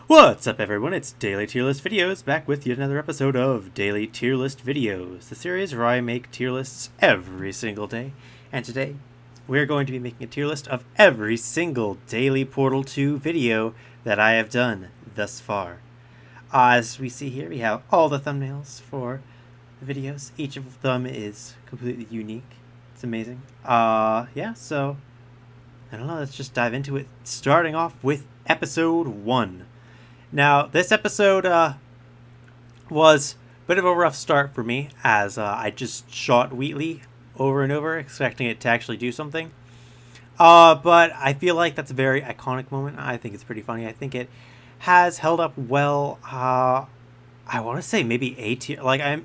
What's up, everyone? It's Daily Tier List Videos, back with yet another episode of Daily Tier List Videos, the series where I make tier lists every single day. And today, we're going to be making a tier list of every single Daily Portal 2 video that I have done thus far. As we see here, we have all the thumbnails for the videos. Each of them is completely unique. It's amazing. Yeah, so I don't know, let's just dive into it, starting off with episode 1. Now, this episode was a bit of a rough start for me, as I just shot Wheatley over and over, expecting it to actually do something. But I feel like that's a very iconic moment. I think it's pretty funny. I think it has held up well. I want to say maybe A tier.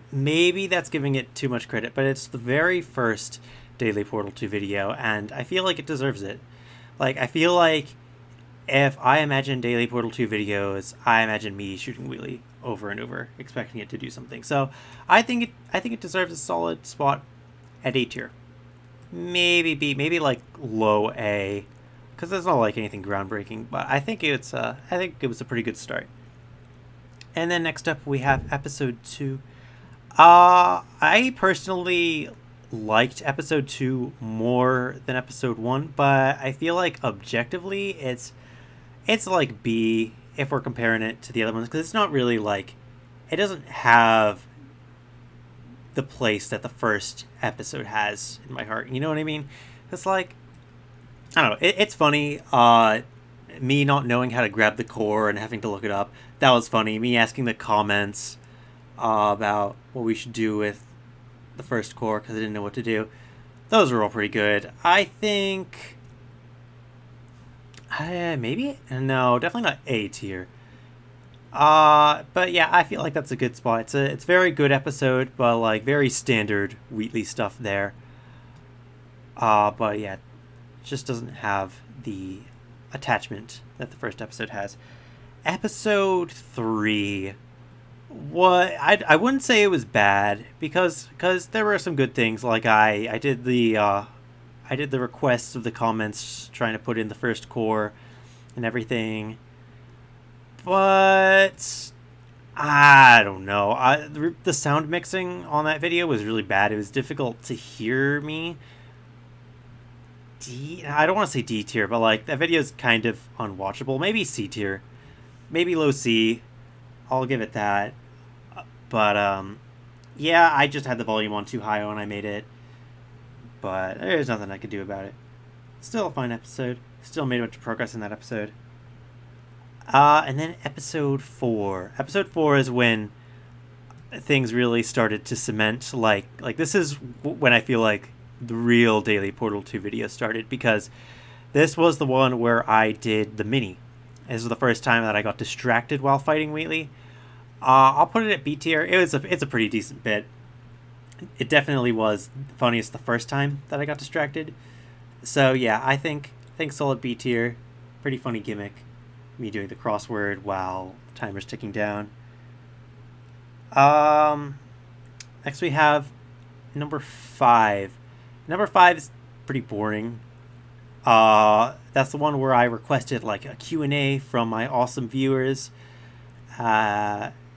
Maybe that's giving it too much credit, but it's the very first Daily Portal 2 video, and I feel like it deserves it. I feel like if I imagine Daily Portal 2 videos, I imagine me shooting Wheatley over and over, expecting it to do something. So I think it deserves a solid spot at A tier. Maybe B, maybe low A, because there's not anything groundbreaking. But I think it was a pretty good start. And then next up we have episode 2. I personally liked episode 2 more than episode 1, but I feel like objectively it's like B if we're comparing it to the other ones, because it's not really it doesn't have the place that the first episode has in my heart. You know what I mean? It's I don't know. It's funny. Me not knowing how to grab the core and having to look it up. That was funny. Me asking the comments about what we should do with the first core because I didn't know what to do. Those were all pretty good. I think maybe? No, definitely not A tier. But yeah, I feel like that's a good spot. It's a very good episode, but very standard Wheatley stuff there. But yeah, it just doesn't have the attachment that the first episode has. Episode 3. I wouldn't say it was bad because there were some good things. I did the requests of the comments, trying to put in the first core and everything, but I don't know. The sound mixing on that video was really bad. It was difficult to hear me. I don't want to say D tier, but that video is kind of unwatchable. Maybe C tier, maybe low C. I'll give it that. But yeah, I just had the volume on too high when I made it. But there's nothing I could do about it. Still a fun episode. Still made a bunch of progress in that episode. And then episode 4. Episode 4 is when things really started to cement. This is when I feel like the real Daily Portal 2 video started, because this was the one where I did the mini. This was the first time that I got distracted while fighting Wheatley. I'll put it at B tier. It's a pretty decent bit. It definitely was funniest the first time that I got distracted. So yeah, I think solid B tier. Pretty funny gimmick. Me doing the crossword while the timer's ticking down. Next we have number 5. Number 5 is pretty boring. That's the one where I requested a Q&A from my awesome viewers.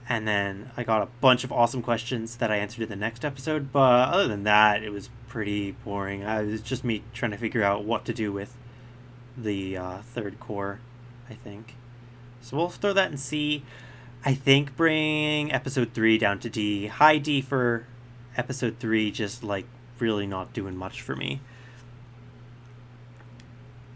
And then I got a bunch of awesome questions that I answered in the next episode. But other than that, it was pretty boring. It was just me trying to figure out what to do with the third core, I think. So we'll throw that in C. I think bring episode 3 down to D. High D for episode 3, just really not doing much for me.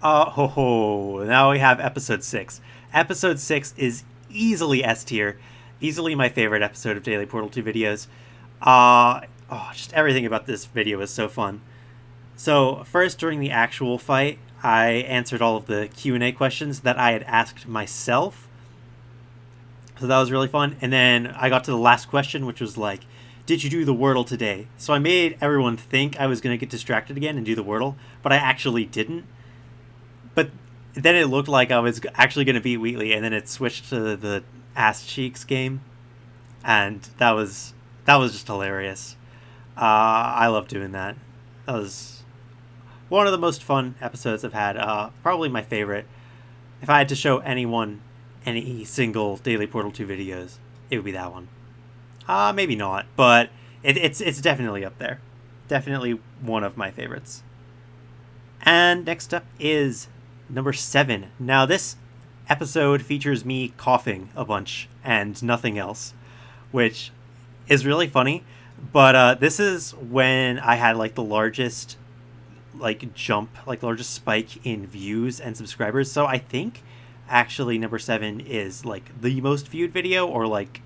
Now we have episode 6. Episode 6 is easily S tier. Easily my favorite episode of Daily Portal 2 videos. Just everything about this video is so fun. So first, during the actual fight, I answered all of the Q&A questions that I had asked myself. So that was really fun. And then I got to the last question, which was did you do the Wordle today? So I made everyone think I was going to get distracted again and do the Wordle, but I actually didn't. But then it looked like I was actually going to beat Wheatley, and then it switched to the Ass Cheeks game, and that was just hilarious. I love doing that. That was one of the most fun episodes I've had. Probably my favorite. If I had to show anyone any single Daily Portal 2 videos, it would be that one. Maybe not, but it's definitely up there. Definitely one of my favorites. And next up is number 7. Now this episode features me coughing a bunch and nothing else, which is really funny. But this is when I had like the largest largest spike in views and subscribers. So I think actually number 7 is like the most viewed video, or like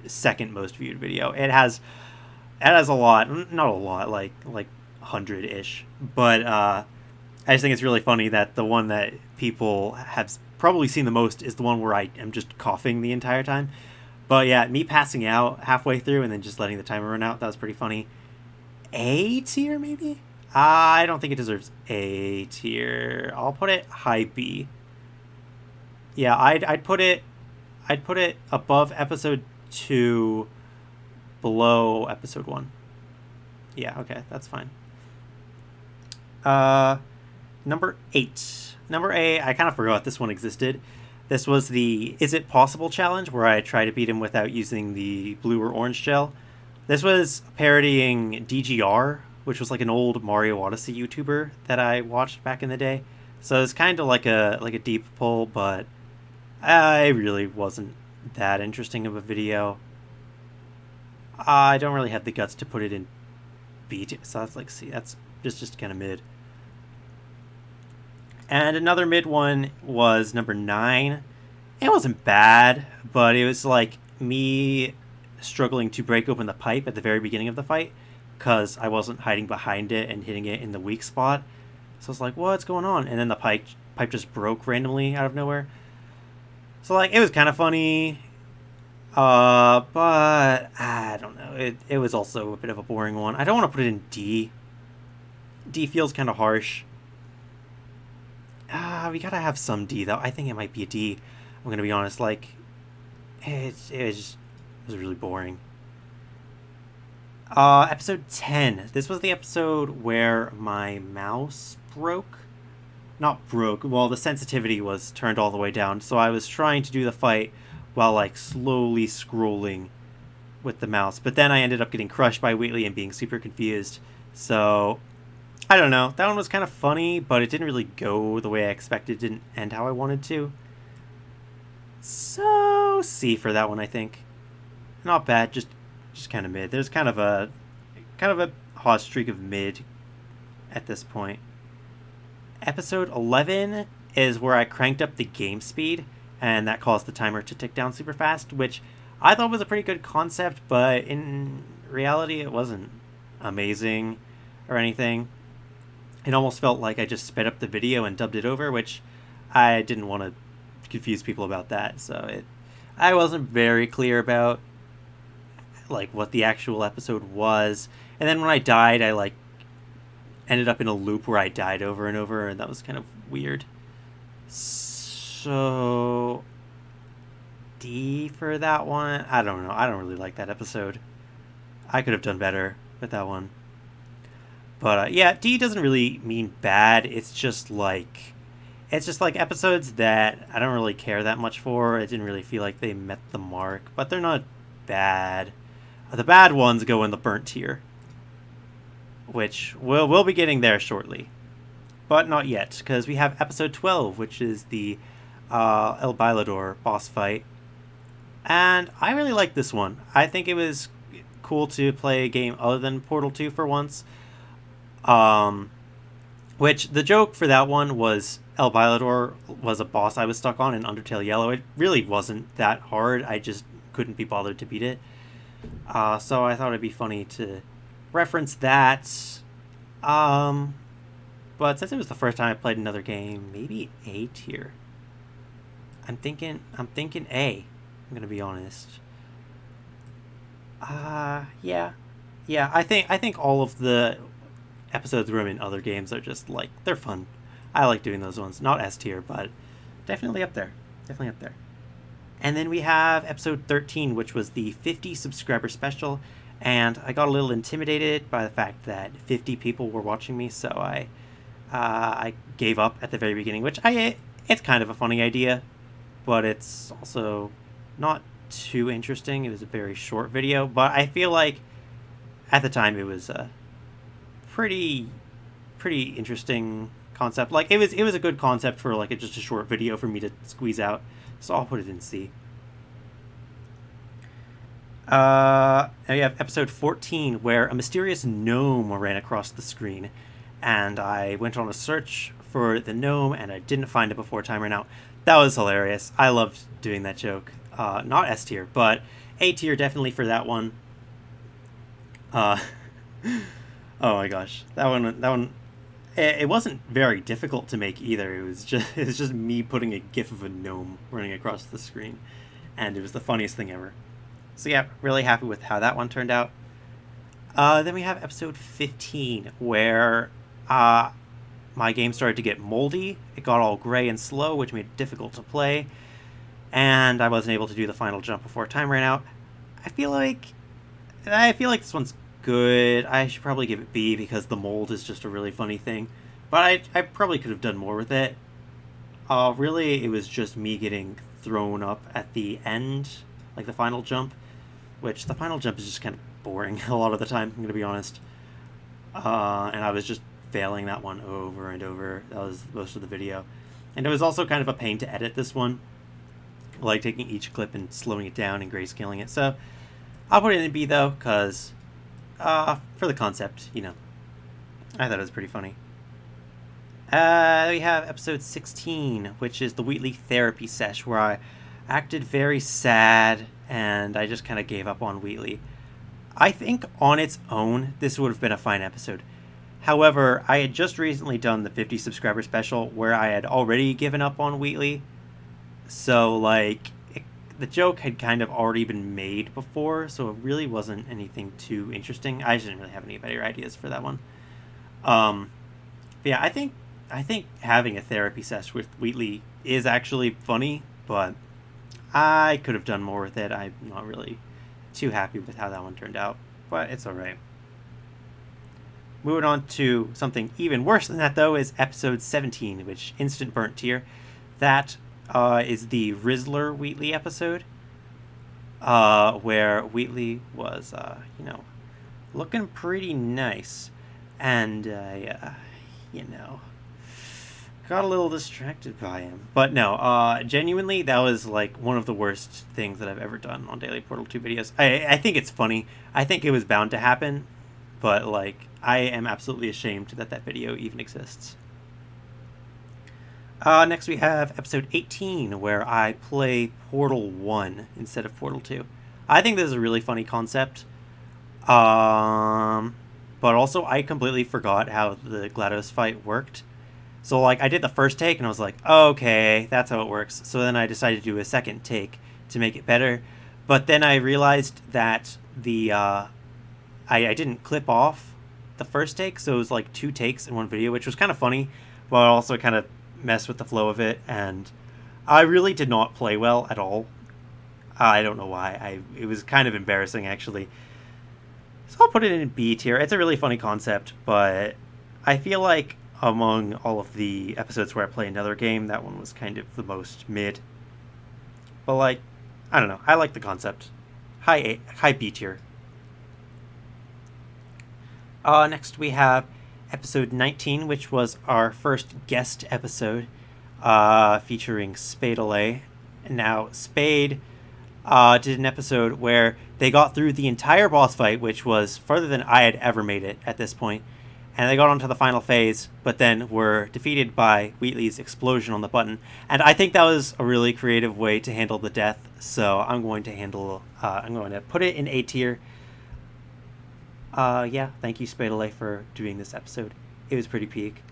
second most viewed video. It has a lot, not a lot, like 100-ish, but I just think it's really funny that the one that people have probably seen the most is the one where I am just coughing the entire time. But yeah, me passing out halfway through and then just letting the timer run out, that was pretty funny. A tier, maybe? I don't think it deserves A tier. I'll put it high B. Yeah, I'd put it above episode 2, below episode 1. Yeah, okay, that's fine. Number 8. Number 8, I kind of forgot this one existed. This was the Is It Possible challenge, where I try to beat him without using the blue or orange gel. This was parodying DGR, which was like an old Mario Odyssey YouTuber that I watched back in the day. So it's kind of like a deep pull, but it really wasn't that interesting of a video. I don't really have the guts to put it in B tier, so that's like C. That's just kind of mid. And another mid one was number 9. It wasn't bad, but it was like me struggling to break open the pipe at the very beginning of the fight, because I wasn't hiding behind it and hitting it in the weak spot. So I was like, what's going on? And then the pipe just broke randomly out of nowhere. So like, it was kind of funny, but I don't know. It was also a bit of a boring one. I don't want to put it in D. D feels kind of harsh. We gotta have some D though. I think it might be a D. I'm gonna be honest. Like, it was really boring. Episode 10. This was the episode where my mouse broke. Not broke. Well, the sensitivity was turned all the way down. So I was trying to do the fight while like slowly scrolling with the mouse. But then I ended up getting crushed by Wheatley and being super confused. So I don't know. That one was kind of funny, but it didn't really go the way I expected. It didn't end how I wanted to. So C for that one, I think. Not bad, just kind of mid. There's kind of a hot streak of mid at this point. Episode 11 is where I cranked up the game speed, and that caused the timer to tick down super fast, which I thought was a pretty good concept, but in reality it wasn't amazing or anything. It almost felt like I just sped up the video and dubbed it over, which I didn't want to confuse people about that, so I wasn't very clear about like what the actual episode was. And then when I died, I like ended up in a loop where I died over and over, and that was kind of weird. So D for that one. I don't know. I don't really like that episode. I could have done better with that one. But yeah, D doesn't really mean bad. It's just like episodes that I don't really care that much for. It didn't really feel like they met the mark, but they're not bad. The bad ones go in the burnt tier, which we'll be getting there shortly, but not yet, because we have episode 12, which is the El Bailador boss fight, and I really like this one. I think it was cool to play a game other than Portal 2 for once. Which the joke for that one was El Bailador was a boss I was stuck on in Undertale Yellow. It really wasn't that hard. I just couldn't be bothered to beat it. So I thought it'd be funny to reference that. But since it was the first time I played another game, maybe A tier. I'm thinking A. I'm gonna be honest. Yeah. I think all of the episodes where I'm in other games are just like, they're fun. I like doing those ones. Not S tier, but definitely up there. And then we have episode 13, which was the 50 subscriber special, and I got a little intimidated by the fact that 50 people were watching me, so I gave up at the very beginning, which it's kind of a funny idea, but it's also not too interesting. It was a very short video, but I feel like at the time it was a pretty interesting concept. Like, it was a good concept for like just a short video for me to squeeze out. So I'll put it in C. Now you have episode 14, where a mysterious gnome ran across the screen, and I went on a search for the gnome, and I didn't find it before time ran out. That was hilarious. I loved doing that joke. Not S tier, but A tier definitely for that one. Oh my gosh, that one. It wasn't very difficult to make either. It was just me putting a GIF of a gnome running across the screen, and it was the funniest thing ever. So yeah, really happy with how that one turned out. Then we have episode 15, where my game started to get moldy. It got all gray and slow, which made it difficult to play, and I wasn't able to do the final jump before time ran out. I feel like this one's good. I should probably give it B because the mold is just a really funny thing, but I probably could have done more with it. Really, it was just me getting thrown up at the end, like the final jump, which the final jump is just kind of boring a lot of the time, I'm going to be honest. And I was just failing that one over and over. That was most of the video. And it was also kind of a pain to edit this one, like taking each clip and slowing it down and grayscaling it. So I'll put it in B though, because for the concept, you know, I thought it was pretty funny. We have episode 16, which is the Wheatley therapy sesh, where I acted very sad and I just kind of gave up on Wheatley. I think on its own, this would have been a fine episode. However, I had just recently done the 50 subscriber special where I had already given up on Wheatley. So, like, the joke had kind of already been made before, so it really wasn't anything too interesting. I just didn't really have any better ideas for that one. But yeah, I think having a therapy session with Wheatley is actually funny, but I could have done more with it. I'm not really too happy with how that one turned out, but it's alright. Moving on to something even worse than that, though, is episode 17, which instant burnt tier. That is the Rizzler Wheatley episode, where Wheatley was, looking pretty nice, and got a little distracted by him. But no, genuinely, that was like one of the worst things that I've ever done on Daily Portal 2 videos. I think it's funny. I think it was bound to happen, but like, I am absolutely ashamed that video even exists. Next we have episode 18, where I play Portal 1 instead of Portal 2. I think this is a really funny concept. But also I completely forgot how the GLaDOS fight worked. So like, I did the first take and I was like, okay, that's how it works. So then I decided to do a second take to make it better. But then I realized that I didn't clip off the first take, so it was like 2 takes in one video, which was kind of funny, but also kind of messed with the flow of it, and I really did not play well at all. I don't know why. It was kind of embarrassing, actually. So I'll put it in B tier. It's a really funny concept, but I feel like among all of the episodes where I play another game, that one was kind of the most mid. But like, I don't know. I like the concept. High B tier. Next we have episode 19, which was our first guest episode, featuring Wheatley. Now, Spade did an episode where they got through the entire boss fight, which was further than I had ever made it at this point, and they got onto the final phase, but then were defeated by Wheatley's explosion on the button. And I think that was a really creative way to handle the death, so I'm going to put it in A tier. Yeah, thank you, Wheatley, for doing this episode. It was pretty peak.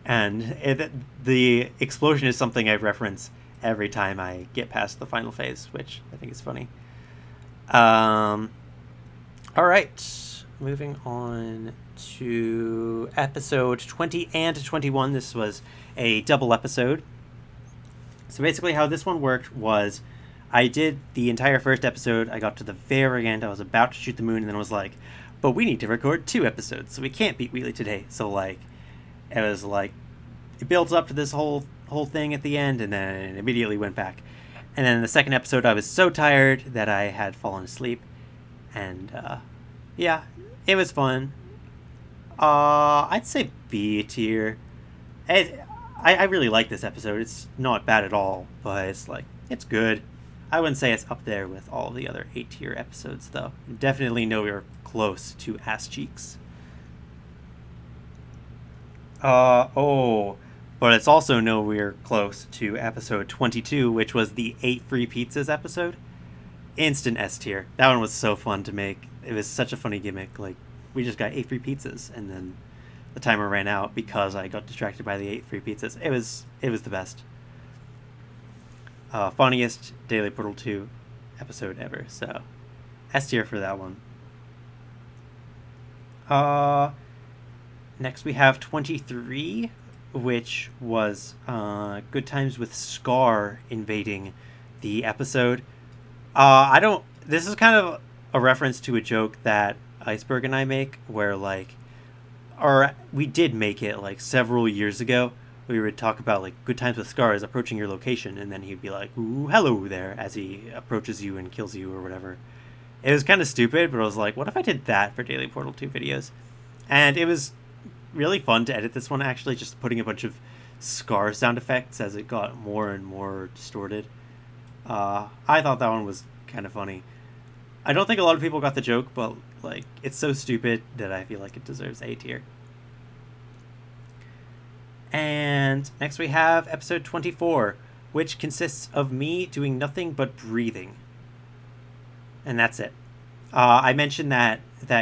And the explosion is something I reference every time I get past the final phase, which I think is funny. Alright, moving on to episode 20 and 21. This was a double episode. So basically how this one worked was, I did the entire first episode. I got to the very end. I was about to shoot the moon, and then I was like, but we need to record 2 episodes, so we can't beat Wheatley today. So like, it was like, it builds up to this whole whole thing at the end, and then immediately went back. And then the second episode, I was so tired that I had fallen asleep. And, yeah, it was fun. I'd say B tier. I really like this episode. It's not bad at all, but it's good. I wouldn't say it's up there with all the other A tier episodes, though. Definitely nowhere close to Ass Cheeks. But it's also nowhere close to episode 22, which was the 8 free pizzas episode. Instant S tier. That one was so fun to make. It was such a funny gimmick. Like, we just got 8 free pizzas, and then the timer ran out because I got distracted by the 8 free pizzas. It was the best. Funniest Daily Portal 2 episode ever. So, S tier for that one. Next we have 23, which was Good Times with Scar invading the episode. This is kind of a reference to a joke that Iceberg and I make, where we did make it several years ago. We would talk about Good Times with Scar is approaching your location, and then he'd be like, "Ooh, hello there," as he approaches you and kills you or whatever. It was kind of stupid, but I was like, what if I did that for Daily Portal 2 videos? And it was really fun to edit this one, actually, just putting a bunch of Scar sound effects as it got more and more distorted. I thought that one was kind of funny. I don't think a lot of people got the joke, but it's so stupid that I feel like it deserves A tier. And next we have episode 24, which consists of me doing nothing but breathing. And that's it. I mentioned that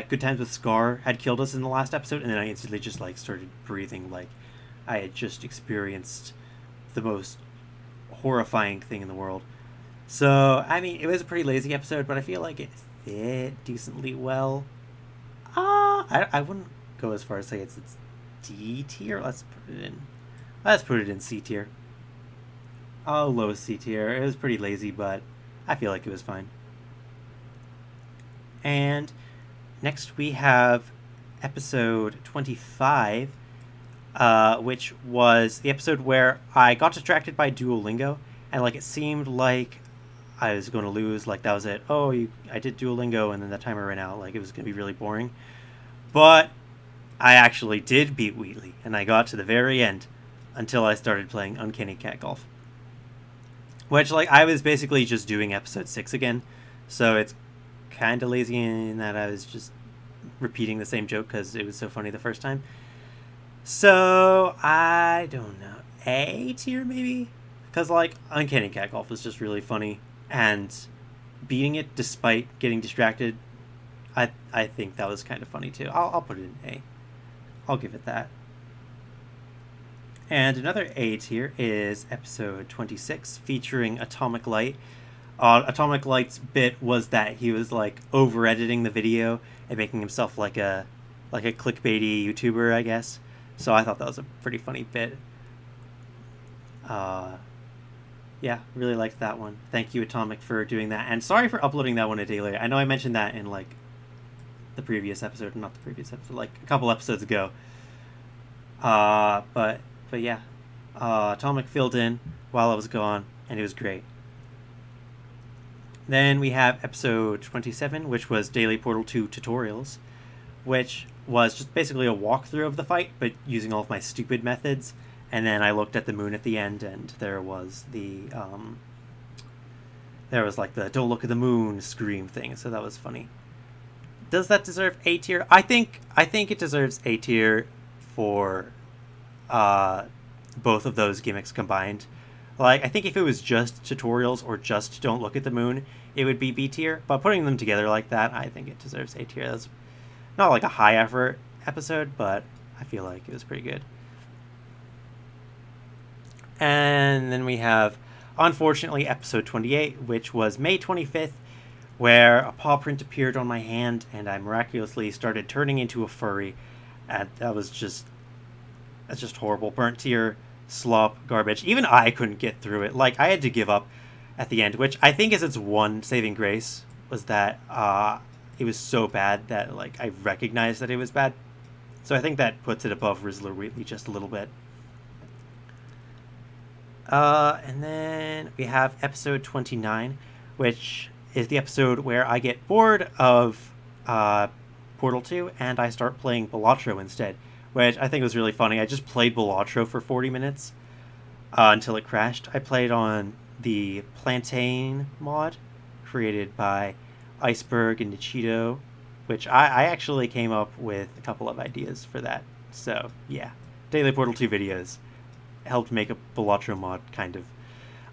Good Times with Scar had killed us in the last episode, and then I instantly just started breathing like I had just experienced the most horrifying thing in the world. So, I mean, it was a pretty lazy episode, but I feel like it fit decently well. I wouldn't go as far as say it's D tier. Let's put it in C tier. Low C tier. It was pretty lazy, but I feel like it was fine. And next we have episode 25, which was the episode where I got distracted by Duolingo, and it seemed like I was going to lose. That was it. I did Duolingo, and then the timer ran out. It was going to be really boring. But I actually did beat Wheatley, and I got to the very end until I started playing Uncanny Cat Golf. Which, I was basically just doing episode 6 again, so it's kind of lazy in that I was just repeating the same joke because it was so funny the first time. So, I don't know. A tier, maybe? Because, Uncanny Cat Golf was just really funny, and beating it despite getting distracted, I think that was kind of funny too. I'll put it in A. I'll give it that. And another A tier is episode 26, featuring Atomic Light. Atomic Light's bit was that he was over editing the video and making himself like a clickbaity YouTuber, I guess. So I thought that was a pretty funny bit. Yeah, really liked that one. Thank you, Atomic, for doing that. And sorry for uploading that one a day later. I know I mentioned that in the previous episode, not the previous episode, a couple episodes ago. But yeah, Atomic filled in while I was gone, and it was great. Then we have episode 27, which was Daily Portal 2 tutorials, which was just basically a walkthrough of the fight, but using all of my stupid methods. And then I looked at the moon at the end, and there was the "Don't look at the moon" scream thing. So that was funny. Does that deserve A tier? I think it deserves A tier for both of those gimmicks combined. I think if it was just tutorials or just Don't Look at the Moon, it would be B tier. But putting them together like that, I think it deserves A tier. That's not a high effort episode, but I feel like it was pretty good. And then we have, unfortunately, episode 28, which was May 25th, where a paw print appeared on my hand, and I miraculously started turning into a furry. And that's just horrible. Burnt tier, slop, garbage. Even I couldn't get through it. I had to give up at the end, which I think is its one saving grace, was that it was so bad that I recognized that it was bad. So I think that puts it above Rizzler Wheatley just a little bit. And then we have episode 29, which is the episode where I get bored of Portal 2 and I start playing Balatro instead, which I think was really funny. I just played Balatro for 40 minutes until it crashed. I played on the Plantain mod created by Iceberg and Nichito, which I actually came up with a couple of ideas for that. So, yeah. Daily Portal 2 videos helped make a Balatro mod, kind of.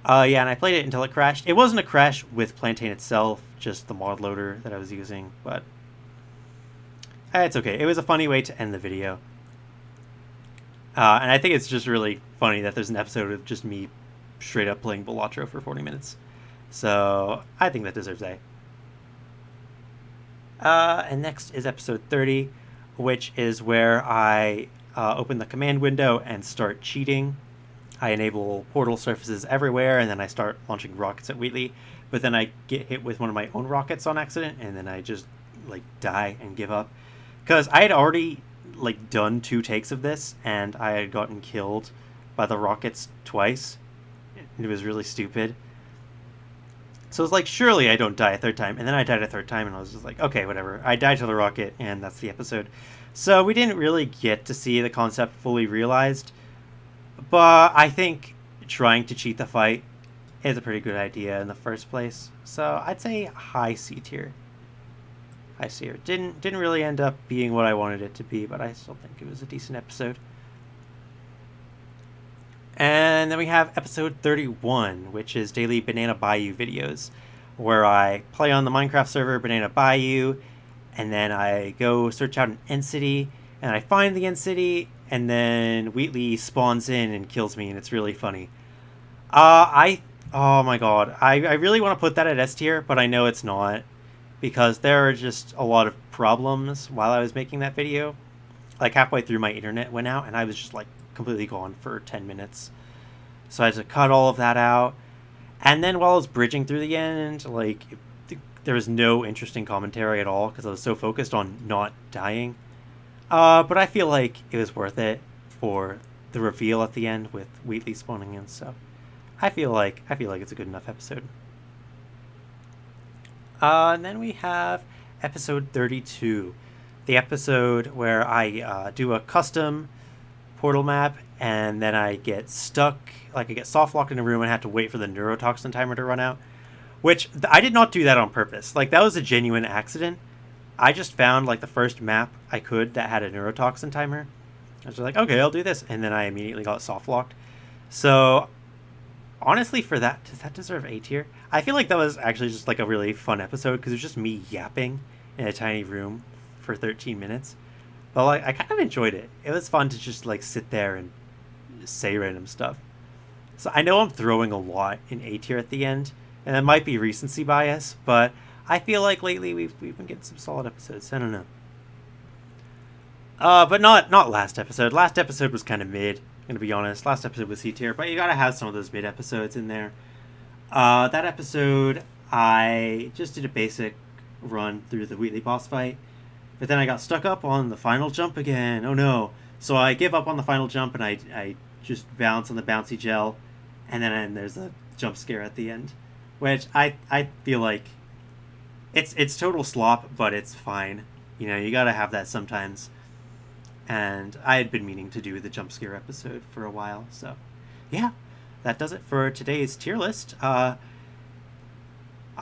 Yeah, and I played it until it crashed. It wasn't a crash with Plantain itself, just the mod loader that I was using, but it's okay. It was a funny way to end the video. And I think it's just really funny that there's an episode of just me straight up playing Balatro for 40 minutes. So I think that deserves A. And next is episode 30, which is where I open the command window and start cheating. I enable portal surfaces everywhere, and then I start launching rockets at Wheatley. But then I get hit with one of my own rockets on accident, and then I just die and give up. Because I had already done 2 takes of this, and I had gotten killed by the rockets twice. It was really stupid. So it's surely I don't die a third time. And then I died a third time, and I was just okay, whatever. I died to the rocket, and that's the episode. So we didn't really get to see the concept fully realized. But I think trying to cheat the fight is a pretty good idea in the first place. So I'd say high C tier. High C tier. Didn't really end up being what I wanted it to be, but I still think it was a decent episode. And then we have episode 31, which is daily Banana Bayou videos, where I play on the Minecraft server Banana Bayou, and then I go search out an end city, and I find the end city, and then Wheatley spawns in and kills me, and it's really funny. Oh my god, I really want to put that at S tier, but I know it's not, because there are just a lot of problems while I was making that video. Halfway through, my internet went out, and I was just completely gone for 10 minutes. So I had to cut all of that out. And then while I was bridging through the end, there was no interesting commentary at all because I was so focused on not dying. But I feel like it was worth it for the reveal at the end with Wheatley spawning in. So I feel like it's a good enough episode. And then we have episode 32, the episode where I do a custom portal map, and then I get stuck, I get soft locked in a room and have to wait for the neurotoxin timer to run out, which I did not do that on purpose. That was a genuine accident. I just found the first map I could that had a neurotoxin timer. I was just okay, I'll do this, and then I immediately got soft locked. So honestly, for that, does that deserve A tier? I feel that was actually just a really fun episode because it was just me yapping in a tiny room for 13 minutes. But I kind of enjoyed it. It was fun to just sit there and say random stuff. So I know I'm throwing a lot in A tier at the end, and it might be recency bias, but I feel lately we've been getting some solid episodes. I don't know. But not last episode. Last episode was kind of mid. I'm gonna be honest. Last episode was C tier, but you gotta have some of those mid episodes in there. That episode, I just did a basic run through the Wheatley boss fight. But then I got stuck up on the final jump again. Oh no. So I give up on the final jump and I just bounce on the bouncy gel. And then there's a jump scare at the end. Which I feel it's total slop, but it's fine. You gotta have that sometimes. And I had been meaning to do the jump scare episode for a while. So yeah, that does it for today's tier list.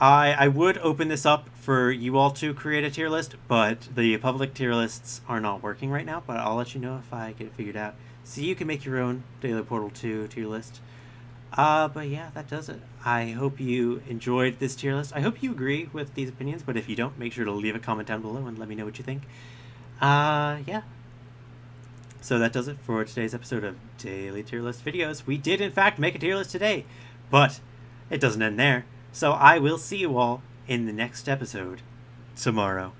I would open this up for you all to create a tier list, but the public tier lists are not working right now, but I'll let you know if I get it figured out. So you can make your own Daily Portal 2 tier list. But yeah, that does it. I hope you enjoyed this tier list. I hope you agree with these opinions, but if you don't, make sure to leave a comment down below and let me know what you think. Yeah. So that does it for today's episode of Daily Tier List Videos. We did, in fact, make a tier list today, but it doesn't end there. So I will see you all in the next episode tomorrow.